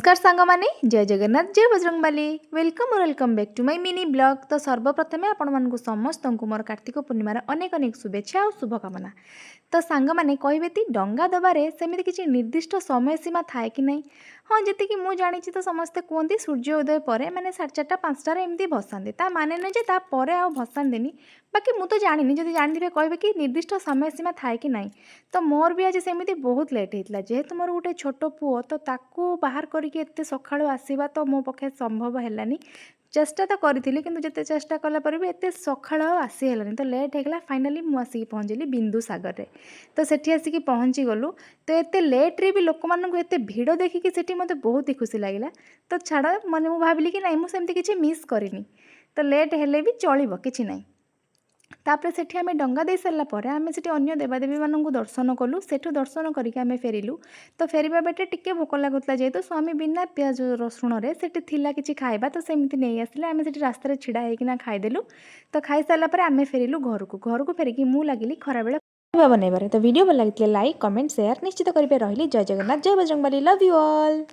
नमस्कार सांगमाने जय जगन्नाथ जय Bajrangbali welcome back to my mini blog. तो सर्वप्रथमे आपण मानकु समस्त को मोर कार्तिक पूर्णिमार अनेक अनेक शुभेच्छा और शुभकामना। तो सांगमाने कहबेती डंगा दबारे सेमिति किछि निर्दिष्ट समय सीमा थाए कि नहीं। हाँ जी कि मुझे जानी तो समस्ते कहते सूर्य उदय पर मैंने 4:30 5टार एमती भसाते ता माने नुहे तापर आ भसान्तेनि। बाकी मुझे जानी जब जानते कहे कि निर्दिष्ट समय सीमा थाए कि नहीं। तो मोर भी आज सेमती बहुत लेट होता जेहेतु मोर गोटे छोट पुओ तो ताकू बाहर करके एते सकाळु आसीबा तो मो पक्षे संभव हेलानी। चेष्टा तो करी किंतु जिते चेष्टा कला पर भी एते सकाळु आसी हेलानी तो लेट होगला। फाइनाली मु आसिक पहुँचली बिंदु सागर रे। तो सेठी आसिक पहुँची गलु तो एते लेट रे भी लोक मानकु एते भीड़ देखिकी सेठी मते बहुत ही खुशी लागिला। तो छाड़ मन मु भाविली कि नहीं मु सेमती किछि मिस करिनी तो लेट हेले भी चलिबो किछि नहीं। तापर सेठी आमे डंगा दे सारा पर आमे सेठी अन्य देवादेवी मानू दर्शन कलु। सेठु दर्शन करके आमे फेरिलु। तो फेरिबा बेटे टिके भोक लागुतला जेहेतु स्वामी बिना प्याज रसुण रे सेठी थिला किछि खाइबा तो सेमती नहीं आसिले आमे सेठी रास्ता छिड़ा होइकिना खाइदेलु। तो खाई सारा पर आमे फेरिलु घर को फेरिकी मु लागिली खराबेला बनैबारे। तो वीडियो भल लगी लाइक कमेंट शेयर निश्चित करेंगे। रही जय जगन्नाथ जय बजरंगबली लव यू ऑल।